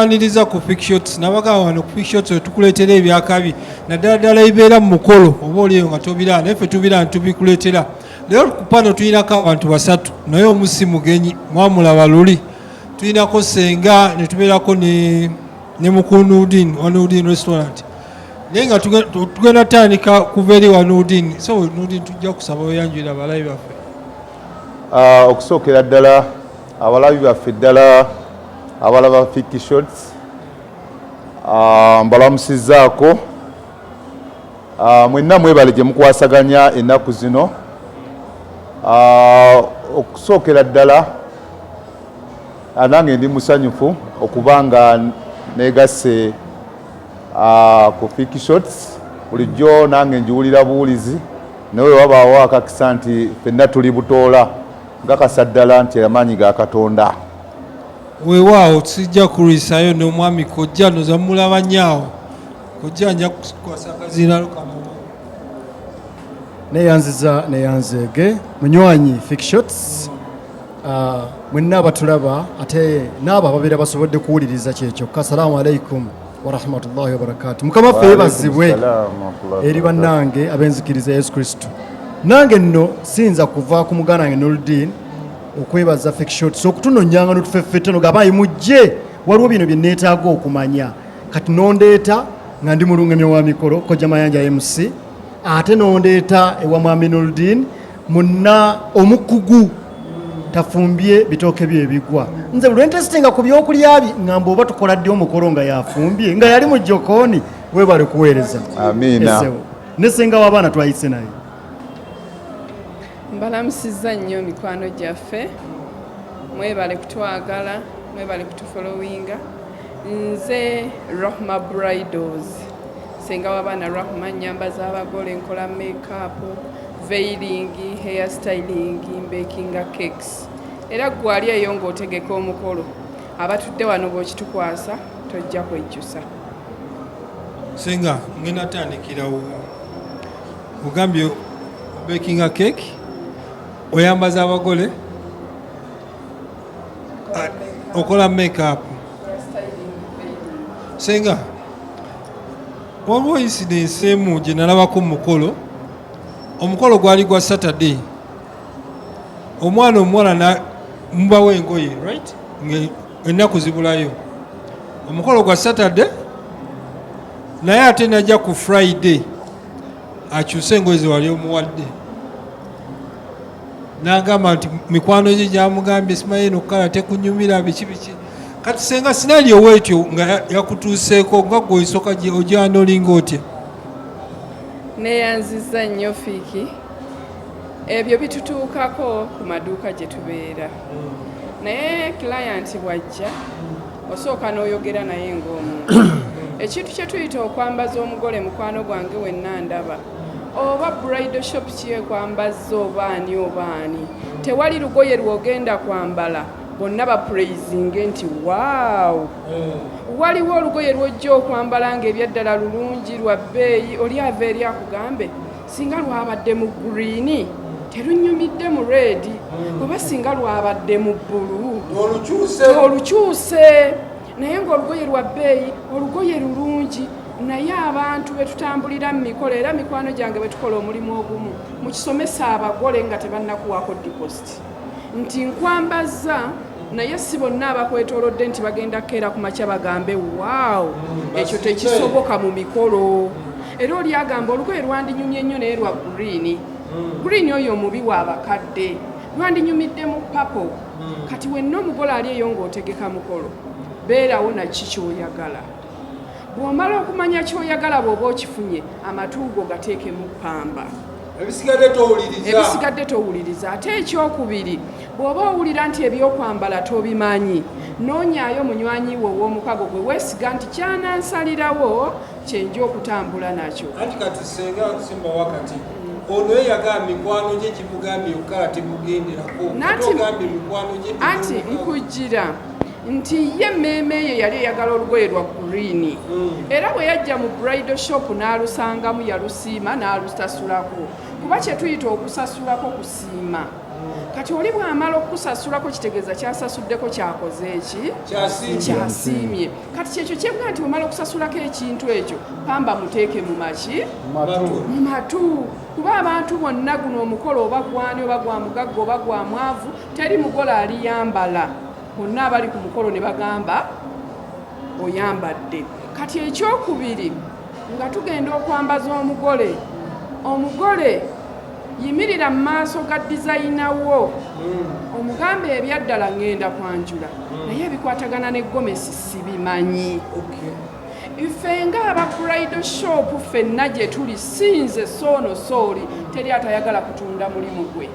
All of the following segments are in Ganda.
Aniriza ku Ficshots nabaga wano ku Ficshots wetukuleetera ebyakabi naddala ddala ebibeera mu mukolo oba oliyo nga tobira naye ffe tubira ntubikuleetera. Leero ku pano tulinako abantu basatu naye omu si mugenyi mwamulaba luli. Tulinako Senga ne tubeerako ne Mukunudin wa Nudin restaurant. Naye nga tugenda tandika kuva eri wa Nudin. So Nudin tujja kusaba oyanjulira abalabi baffe. Okusookera ddala abalabi baffe ddala abalaba Ficshots mbalamusizaako mwenna mwebale gye mukwasaganya ennaku zino. Okusookera ddala nange ndi musanyufu okuba nga neegasse ku Ficshots. Bulijjo nange njiwulira buwulizi naye wabaawo akakisa nti ffenna tuli butoola ngakasa ddala nti amaanyi ga Katonda. Weewaawo sijja kuliisayo n'omwami kojja noza mulaba nnyawo kojja nja kukwasagazira lukamu neyanzeege munywanyi Ficshots mwenna abatulaba ate n'abo ababeera basobodde kuwuliriza kyekyo. Assalamu alaikum warahmatullahi wabarakatuh. Mukama ffe yeebazibwe eri bannange abenzikiriza Yesu Kristo. Nange nno siyinza kuva ku muganda wange Nurdin okwebaza Ficshots okutunonyanga n'otufeffete no gabayi mujje waliwo bino bye neetaaga okumanya kati nondeeta nga ndi mulungamya wa mikolo Kojja Mayanja MC ate nondeeta ewa mwami Nurdin munna omukugu tafumbye bitooke bye bigwa. Nze buli interestinga ku byokulya ngamba oba tukola ddi omukolo nga yafumbye nga yali mu jjokooni weebale kuweereza. Amiina. Ne Senga w'abaana twayise naye. Mbalamusizza nnyo mikwano gyaffe, mwebale kutwagala, mwebale kutufollowinga. Nze Rahama Bridals, Senga w'abaana Rahama, nnyamba z'abagole, nkola makeup, veiling, hair styling, bakinga cakes. Era gwali eyo ng'otegeka omukolo abatudde wano bw'okitukwasa tojja kwejjusa. Senga ngenda tandikirawo ogambye bakinga cake oyambaza abagole okola makeup. Senga waliwo incidence emu gye nalabako mu omukolo gwali gwa Saturday. Omwana omuwala mubawo engoye right ennaku zibulayo. Omukolo gwa Saturday naye ate najja ku Friday akyuse engoye ze wali omuwadde n'agamba nti mikwano gye gyamugambye simanyi nokukala tekunyumira biki kati Senga sinalyo weetyo nga yakutuuseeko nga gwe osooka ogyanolinga otya. Neyanzizza nnyo Fiiki, ebyo bitutuukako ku maduuka gye tubeera naye client bw'ajja osooka n'oyogera naye ng'omuntu. Ekintu kye tuyita okwambaza omugole mukwano gwange wenna ndaba oba bridal shop kyekwambaza obaani obaani tewali lugoye lwogenda kwambala bonna bapraisinge nti waaw. Waliwo olugoye lwojja okwambala ng'ebyaddala lulungi lwa bbeeyi oli ava eri akugambe singa lwabadde mu green terunyumidde mu red oba singa lwabadde mu bbulu olukyuse naye ng'olugoye lwa bbeeyi olugoye lulungi. Naye abantu betutambulira mu mikolo era mikwano gyange betukola omulimu ogumu mukisomesa abagole nga tebannakuwaako deposit nti nkwambaza naye si bonna abakwetoolodde nti bagenda keera ku makya bagambe waawo ekyo tekisoboka mu mikolo. Era oli agamba olugoye lwandinyumye nnyo naye lwa green oyo omubi w'abakadde lwandinyumidde mu papo. Kati wenna omugole ali eyo ng'otegeka mukolo beerawo naki kyoyagala. Bw'omala okumanya kyoyagala bw'oba okifunye amatuugo gateekemu ppamba ebisigadde towuliriza. Ate ekyokubiri bw'oba owulira nti ebyokwambala tobimanyi noonyaayo munywanyi wo ow'omukago gwe weesiga nti kyanansalirawo kyenja okutambula nakyo. Anti kati Senga simba wakati ono yagamba mikwano gye kimugambye okukala temugenderako ogambye mikwano gye anti nkujjira nti ye mmeeme ye yali eyagala olugoye lwa green era bwe yajja mu bridal shop n'alusangamu yalusiima n'alutasulako kuba kye tuyita okusasulako kusiima. kati oli bw'amala okusasulako kitegeeza kyasasuddeko kyakoze eki kyasiimye kati kyekyo kyebwa nti omala okusasulako ekintu ekyo pamba muteeke mu maki mu matu kuba abantu bonna guno omukolo oba gwani oba gwa mugagga oba gwa mwavu teri mugole aliyambala bonna abali ku mukolo ne bagamba oyambadde kati ekyokubiri nga tugenda okwambaza omugole yimirira mu maaso ga dizayina wo omugambe ebyaddala ngenda kwanjula naye ebikwatagana ne gomesi sibimanyi ife ng'aba bridal shop ffenna gye tuli sinze soono sooli teri atayagala kutunda mulimu gwe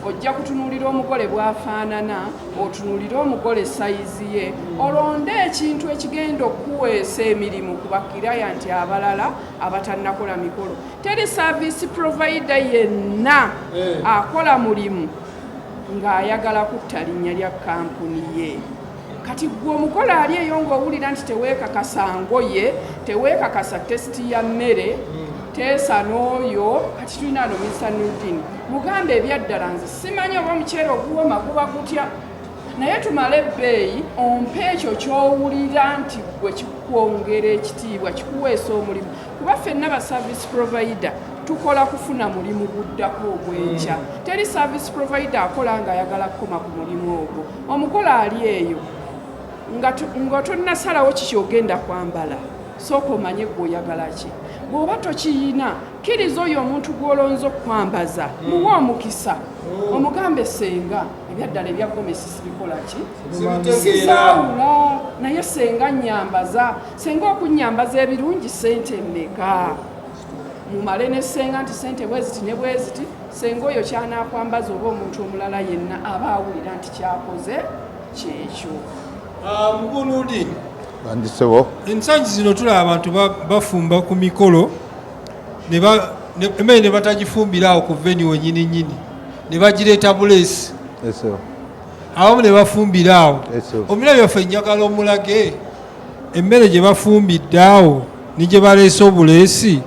ojja kutunuulira omugole bw'afaanana otunuulire omugole sayizi ye olonde ekintu ekigenda okuweesa emirimu ku bakirayanti abalala abatannakola mikolo teri service provider yenna akola mulimu ng'ayagala kutta linnya lya kampuni ye kati gwe omukolo ali eyo ng'owulira nti teweekakasa ngoye teweekakasa tesiti ya mmere teesa n'oyo kati tulina ano Mr. Nurdin mugambe ebyaddala nze simanyi oba omuceere oguwoma guba gutya naye tumale ebbeeyi ompe ekyo ky'owulira nti gwe kikwongera ekitiibwa kikuweesa omulimu kuba ffenna ba service provider tukola kufuna mulimu guddako ogw'enkya teri service provider akola ng'ayagala kukoma ku mulimu ogwo omukolo ali eyo nga tonnasalawo kiki ogenda kwambala sooka omanye gw'oyagala ki bw'oba tokiyina kkiriza oyo omuntu gw'olonza okukwambaza muwe omukisa omugambe senga ebyaddala ebya gomesi sibikola ki sisaawula naye senga nnyambaza senga okunnyambaza ebirungi sente mmeka mumale ne senga nti sente bweziti ne bweziti senga oyo kyanakwambaza oba omuntu omulala yenna aba awulira nti kyakoze kyekyo mugunudi bandisebo ensangi zino tulaba abantu bafumba ku mikolo emmere ne batagifumbira awo ku venue wenyini ne bagireeta buleesi abamu ne bafumbira awo omira byaffe njagala omulage emmere gye bafumbidde awo ne gye baleese obuleesi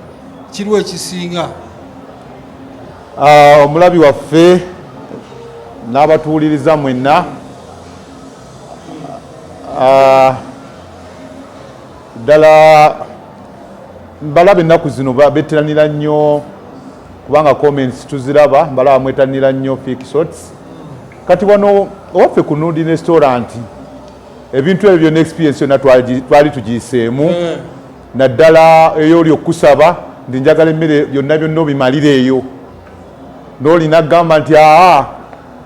kiriwo ekisinga omulabi waffe n'abatuwuliriza mwenna ddala mbalaba ennaku zino bettanira nnyo kubanga comments tuziraba mbalaba mwettanira nnyo Ficshots kati wano owaffe ku Nudi restaurant ebintu ebyo byonna experience yonna twali tugiyiseemu naddala eyo oli okusaba ndi njagala emmere byonna byonna obimalire eyo n'olina kugamba nti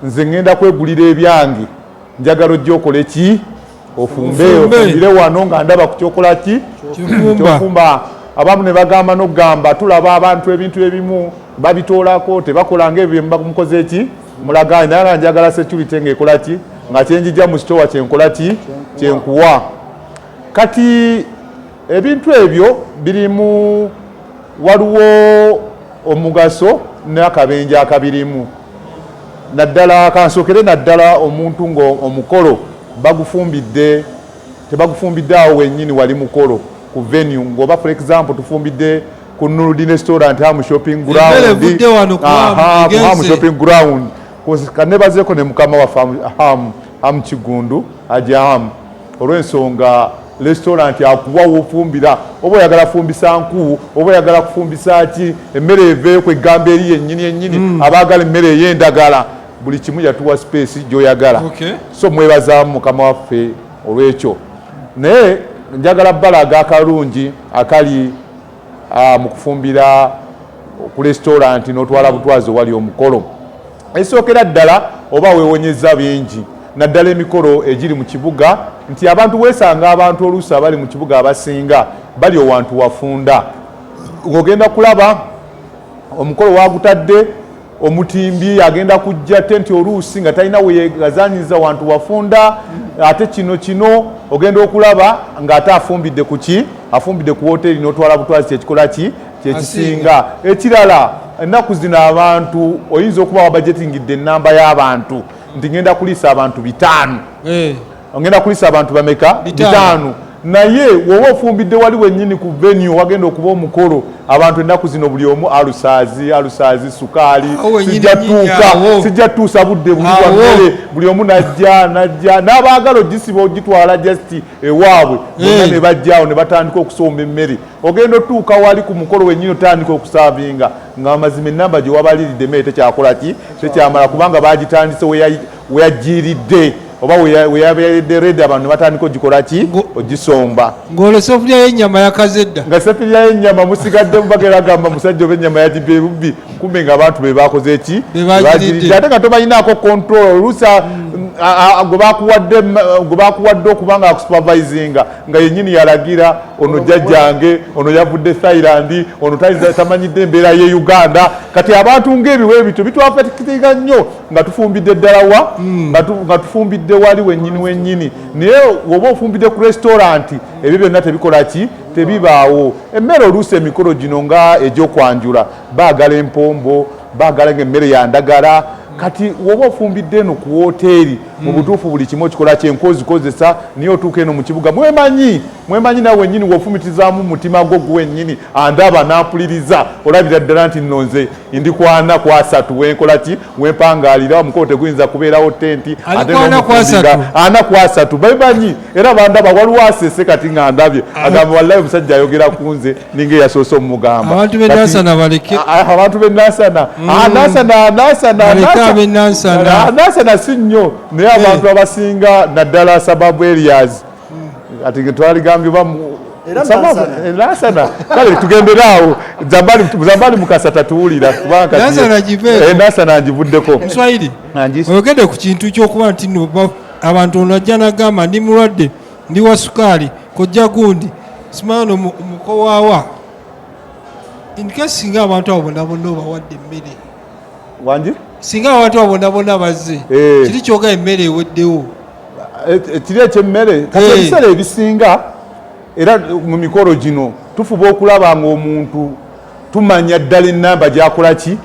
nze ngenda kwegulira ebyange njagala ojja okole ki ofumbire wano nga ndaba ku kyokola ki kyofumba abamu ne bagamba n'okugamba tulaba abantu ebintu ebimu babitoolako tebakola ngaebyo mukoze ki mulaganye naye nga njagala security ng'ekola ki nga kyenjijja mu sitowa kyenkola ki kyenkuwa kati ebintu ebyo birimu waliwo omugaso n'akabenje akabirimu naddala kansookere naddala omuntu ng'omukolo bagufumbidde tebagufumbidde awo wennyini wali mukolo ku venue ng'oba for example tufumbidde ku Nudi restaurant Ham shopping ground kanebazeeko ne mukama waffe Ham Kigundu ajja Ham olw'ensonga restaurant akuwa wofumbira oba oyagala kufumbisa nku oba oyagala kufumbisa ki emmere eveeyo kwegamba eri yennyini abaagala emmere ey'endagala buli kimu yatuwa space gy'oyagala so mwebazaamu mukama waffe olw'ekyo naye njagala bbalaga akalungi akali mu kufumbira ku restaurant n'otwala butwazi wali omukolo esookera ddala oba weewonyeza bingi naddala emikolo egiri mu kibuga nti abantu weesanga abantu oluusi abali mu kibuga abasinga bali owantu wafunda ng'ogenda kulaba omukolo wagutadde omutimbi agenda kujja tenti oluusi nga talina weyegazaanyiza wantu wafunda ate kino ogenda okulaba ng'ate afumbidde ku ki afumbidde ku woteri n'otwala butwazi kyekikola ki kyekisinga ekirala ennaku zino abantu oyinza okuba wabajetingidde ennamba y'abantu nti ngenda kuliisa abantu 5 ngenda kuliisa abantu bameka 5 naye woba ofumbidde wali wennyini ku venue wagenda okuba omukolo abantu ennaku zino buli omu alusaazi sukaali sijja tuusa budde buli bwa mmere buli omu najja n'abaagala ogisiba ogitwala just ewaabwe bonna ne bajjaawo ne batandika okusomba emmere ogenda otuuka wali ku mukolo wennyini otandika okusaavinga nga amazima ennamba gye wabaliridde emmere tekyakola ki tekyamala kubanga bagitandise weyajiiridde oba weyabeeredde redde abantu ne batandika ogikola ki ogisomba ng'olwo sefulya y'ennyama yakazedda nga sefulya y'ennyama musigadde mubagera gamba musajja oba ennyama yagibba ebubbi kumbe ng'abantu be bakoze ki bagiridde ate nga tobalinaako control oluusa gwe bakuwadde okuba nga akusupervisinga nga yennyini yalagira ono jjajjange ono yavudde Thailand ono tamanyidde embeera ye Uganda kati abantu ng'ebiwe bityo bitwafatikitinga nnyo nga tufumbidde ddala wa nga tufumbidde wali wennyini naye oba ofumbidde ku restaurant ebyo byonna tebikola ki tebibaawo emmere oluusi emikolo gino nga egy'okwanjula baagala empombo baagala ng'emmere yandagala kati woba ofumbidde eno ku woteeri mu butuufu buli kimu okikola kyenkozikozesa niye otuuka eno mu kibuga mwemanyi nawe wennyini wofumitizaamu mutima gwo gwennyini andaba n'ampuliriza olabira ddala nti nonze ndi kwana ku asatu wenkola ki wempangaalira omukolo teguyinza kubeerawo tenti ate ana ku asatu bemanyi era bandaba waliwo asese kati nga ndabye agamba wallahi omusajja ayogera ku nze ninga eyasoose omugamba abantu b'e Nansana baleke abantu b'e Nansana si nnyo naye abantu abasinga naddala sababu areas ati twaligambye Nansana kale tugenderaawo zambali mukasa tatuwulira kubanga Nansana ngivuddeko Mswahili oyogedde ku kintu ky'okuba nti abantu onajja nagamba ndi mulwadde ndi wa sukaali kojja gundi simano omukowaawa inkesi singa abantu abo bonna obawadde emmere wangi singa abantu abo bonna bazze kiri kyoga emmere eweddewo kiri ekyemmere kati ebiseera ebisinga era mu mikolo gino tufuba okulaba nga omuntu tumanya ddala ennamba gyakola ki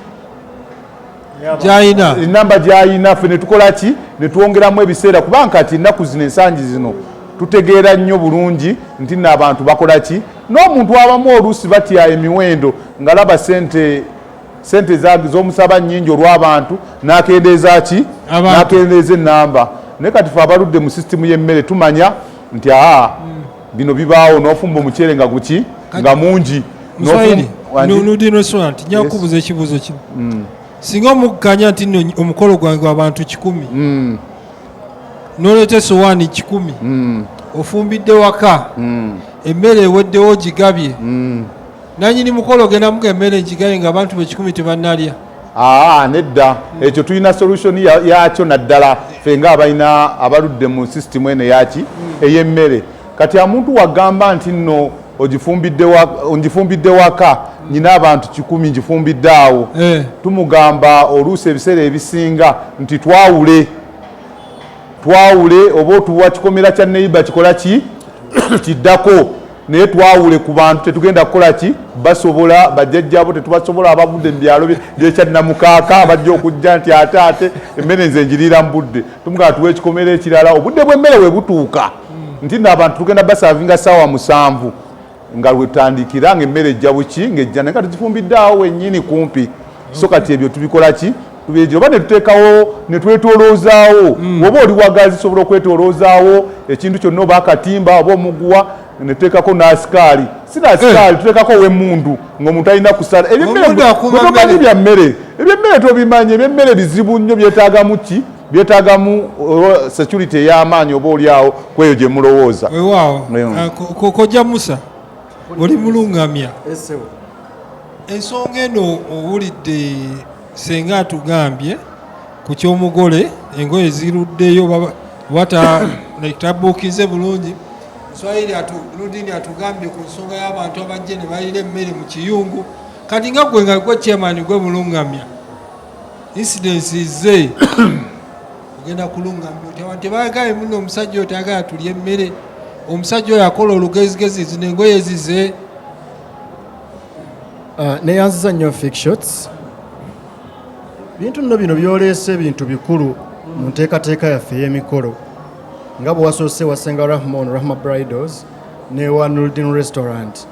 gyayina ennamba gyayina ffe ne tukola ki ne twongeramu ebiseera kubanga kati ennaku zino ensangi zino tutegeera nnyo bulungi nti nno abantu bakola ki n'omuntu abamu oluusi batya emiwendo ng'alaba sente z'omusaba nnyingi olw'abantu n'akendeeza ki n'akendeeza ennamba naye kati ffe abaludde mu sisitimu y'emmere tumanya nti bino bibaawo n'ofumba omuceere nga guki nga mungi nudinosoanti nyakubuza ekibuuzo kino singa omukkanya nti nno omukolo gwange abantu 100 noleeta esowaani 100 ofumbidde waka emmere eweddewo gigabye nanyini mukolo gendamuga emmere ngigaye nga abantu be100 tebannalya nedda ekyo tulina solution yakyo naddala ffe nga abalina abaludde mu sisitimu eno yaki ey'emmere kati omuntu wagamba nti nno ongifumbidde waka nyina abantu 100 ngifumbidde awo tumugamba oluusi ebiseera ebisinga nti twawule oba otuwa kikomera kya neiba kikola ki kiddako naye twawule ku bantu tetugenda kukola ki basobola bajjajjabo tetubasobola abavudde mu byalo byekyannamukaaka bajja okujja nti ate emmere nze njiriira mu budde tumugamba tuwa ekikomera ekirala obudde bw'emmere we butuuka nti nno abantu tugenda basaavinga ssaawa 7 nga lwetandikira ng'emmere ejja buki ng'ejja naye nga tugifumbidde awo wennyini kumpi so kati ebyo tubikola ki tubeejira oba ne tuteekawo ne twetooloozaawo oba oli wagazi sobola okwetooloozaawo ekintu kyonna oba akatimba oba omuguwa ne tuteekako n'asikaali si n'asikaali tuteekako ow'emmundu ng'omuntu alina kusala ebyomanyi bya mmere ebyemmere tobimanyi ebyemmere bizibu nnyo byetaagamu ki byetaagamu security ey'amaanyi oba oliawo kweyo gye mulowooza wewaawo kojja Musa oli mulungamya ensonga eno owulidde senga atugambye ku kyomugole engoye ziruddeyo tabuukize bulungi Swahili Nudini atugambye ku nsonga y'abantu abajje ne balira emmere mu kiyungu kati nga gwe chairman gwe mulungamya incidences ze ogenda kulungamya abantu tebaagaye muno omusajja oyo tayagala tulye emmere omusajja oyo akola olugezigezi zino engoye zize neyanziza nnyo Ficshots bintu nno bino byoleese bintu bikulu mu nteekateeka yaffe ey'emikolo nga bwe wasoose wasenga Rahama Bridals ne wa Nuruddin Restaurant.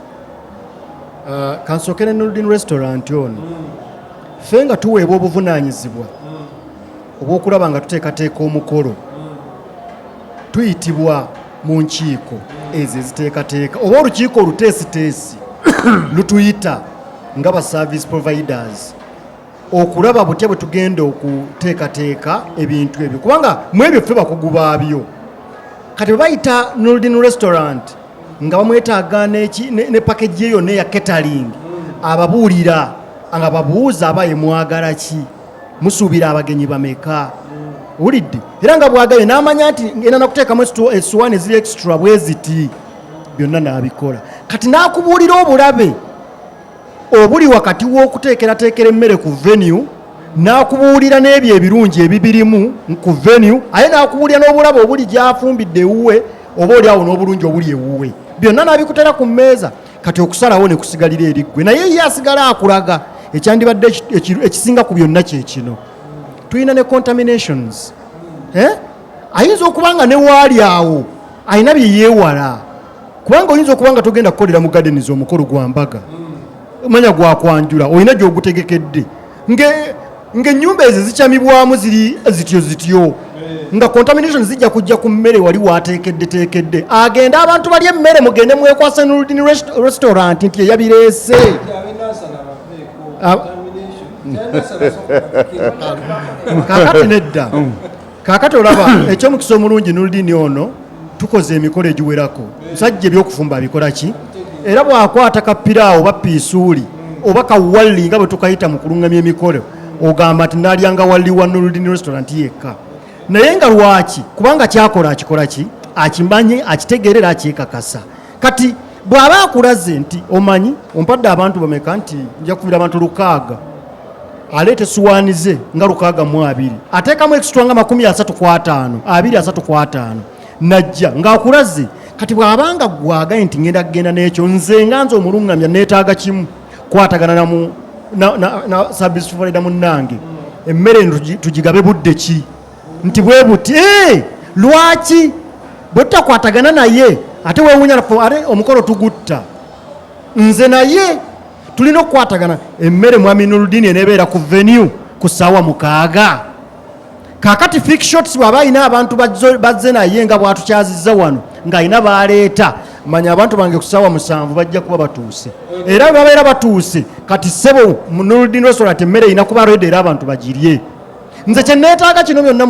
Kansooke ne Nuruddin Restaurant ono ffe nga tuweebwa obuvunaanyizibwa obw'okulaba nga tuteekateeka omukolo tuyitibwa mu nkiiko ezo eziteekateeka oba olukiiko oluteesiteesi lutuyita nga ba service providers okulaba butya bwe tugenda okuteekateeka ebintu ebyo kubanga mu ebyo ffe bakugu baabyo kati bwe bayita Nuruddin Restaurant nga bamwetaaga ne package eyo neya catering ababuulira nga babuuza abaye mwagala ki musuubira abagenyi bameka wulidde era nga bwagaye n'amanya nti ngenda nakuteekamu essuwaani eziri extra bwe ziti byonna n'abikola kati n'akubuulira obulabe obuli wakati w'okuteekerateekera emmere ku venue n'akubuulira n'ebyo ebirungi ebibirimu ku venue aye n'akubuulira n'obulabe obuli gy'afumbidde ewuwe oba oli awo n'obulungi obuli ewuwe byonna n'abikutera ku mmeeza kati okusalawo ne kusigalira eriggwe naye ye asigala akulaga ekyandibadde ekisinga ku byonna kye kino tulina ne contaminations ayinza okubanga ne waali awo alina bye yeewala kubanga oyinza okuba nga togenda kukolera mu gardens omukolo gwa mbaga manya gwakwanjula olina gy'ogutegekedde ng'ennyumba ezo zikyamibwamu ziri zityo nga contamination zijja kujja ku mmere wali waateekeddeteekedde agenda abantu bali emmere mugende mwekwasa Nuruddin Restaurant nti eyabireese kaakati nedda kaakati olaba ekyomukisa omulungi Nuruddin ono tukoze emikolo egiwerako musajja ebyokufumba abikola ki era bw'akwata kapiraawo oba piisuuli oba kawalli nga bwe tukayita mu kulungamya emikolo ogamba nti naalyanga walli wa Nuruddin Restaurant yekka naye nga lwaki kubanga kyakola akikola ki akimanyi akitegeerera akyekakasa kati bw'aba akulaze nti omanyi ompadde abantu bameka nti nja kufira abantu 600 aleete essuwaani ze nga 620 ateekamu extra nga 35 23 najja ng'akulaze kati bw'abanga gwagaye nti ngenda kugenda n'ekyo nze nga nze omulungamya neetaaga kimu kwatagana na service provider munnange emmere tugigabe budde ki nti bwe buti lwaki bwe tutakwatagana naye ate weewunya omukolo tugutta nze naye tulina okukwatagana emmere mwami Nuruddin eneebeera ku venue ku ssaawa 6 kaakati Ficshots bw'aba alina abantu bazze naye nga bw'atukyazizza wano ng'alina baleeta manya abantu bange ku ssaawa 7 bajja kuba batuuse era bwe babeera batuuse kati ssebo mu Nuruddin Restaurant emmere erina kuba ready era abantu bagirye nze kye neetaaga kino byonna